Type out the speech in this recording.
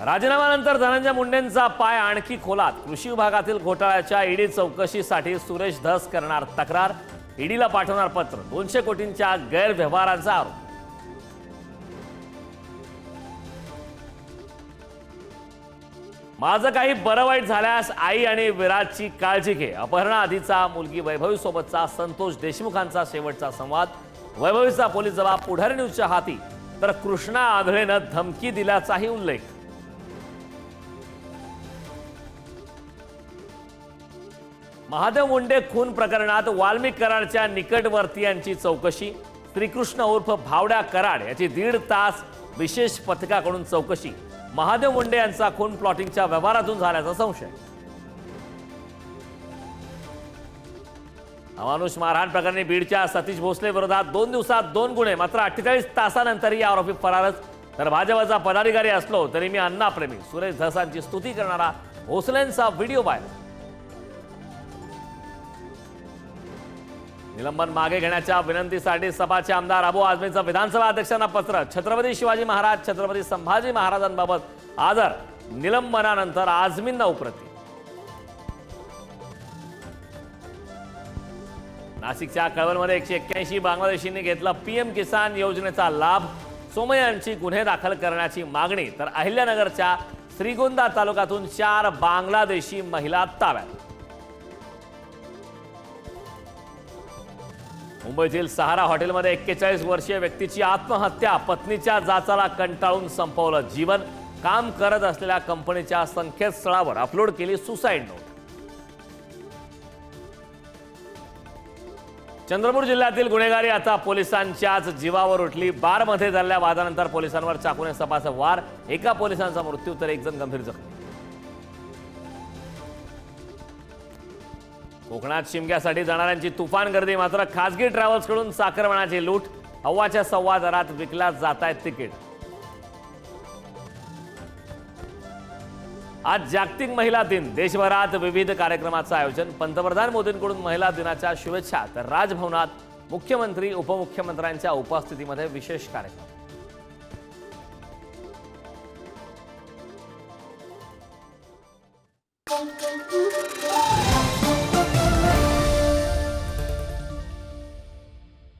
राजीनाम्यानंतर धनंजय मुंडेंचा पाय आणखी खोलात। कृषी विभागातील घोटाळ्याच्या ईडी चौकशीसाठी सुरेश धस करणार तक्रार। ईडीला पाठवणार पत्र। 200 कोटींच्या गैरव्यवहारांचा आरोप। माझं काही बरं वाईट झाल्यास आई आणि विराजची काळजी घे। अपहरणा आधीचा मुलगी वैभवी सोबतचा संतोष देशमुखांचा शेवटचा संवाद। वैभवीचा पोलीस जबाब पुढारी न्यूजच्या हाती, तर कृष्णा आंधळेनं धमकी दिल्याचाही उल्लेख। महादेव मुंडे खून प्रकरणात वाल्मिक कराडच्या निकटवर्तीयांची चौकशी। श्रीकृष्ण उर्फ भावड्या कराड याची 1.5 तास विशेष पथकाकडून चौकशी। महादेव मुंडे यांचा खून प्लॉटिंगच्या व्यवहारातून झाल्याचा संशय। अमानुष मारहाण प्रकरणी बीडच्या सतीश भोसले विरोधात 2 दिवसात 2 गुन्हे, मात्र 48 तासानंतरही आरोपी फरारच। तर भाजपचा पदाधिकारी असलो तरी मी अण्णाप्रेमी, सुरेश धसांची स्तुती करणारा भोसलेंचा व्हिडिओ व्हायरल। निलंबन मागे घेण्याच्या विनंतीसाठी सपाचे आमदार अबू आझमीचं विधानसभा अध्यक्षांना पत्र। छत्रपती शिवाजी महाराज, छत्रपती संभाजी महाराजांबाबत आदर। निलंबनानंतर आझमींना उप्रती। नाशिकच्या कळवणमध्ये 181 बांगलादेशींनी घेतला पीएम किसान योजनेचा लाभ। सोमय्यांची गुन्हे दाखल करण्याची मागणी। तर अहिल्यानगरच्या श्रीगोंदा तालुक्यातून 4 बांगलादेशी महिला ताब्यात। मुंबईतील सहारा हॉटेलमध्ये 41 वर्षीय व्यक्तीची आत्महत्या। पत्नीच्या जाचाला कंटाळून संपवलं जीवन। काम करत असलेल्या कंपनीच्या संकेतस्थळावर अपलोड केली सुसाईड नोट। चंद्रपूर जिल्ह्यातील गुन्हेगारी आता पोलिसांच्याच जीवावर उठली। बारमध्ये झालेल्या वादानंतर पोलिसांवर चाकूने सपाचे वार। एका पोलिसांचा मृत्यू तर 1 जण गंभीर जखमी। कोकणात शिमग्यासाठी जाणाऱ्यांची तुफान गर्दी, मात्र खासगी ट्रॅव्हल्सकडून चाकरमानाची लूट। 1.25 दरात विकल्या जात आहेत तिकीट। आज जागतिक महिला दिन। देशभरात विविध कार्यक्रमाचं आयोजन। पंतप्रधान मोदींकडून महिला दिनाच्या शुभेच्छा। तर राजभवनात मुख्यमंत्री उपमुख्यमंत्र्यांच्या उपस्थितीमध्ये विशेष कार्यक्रम।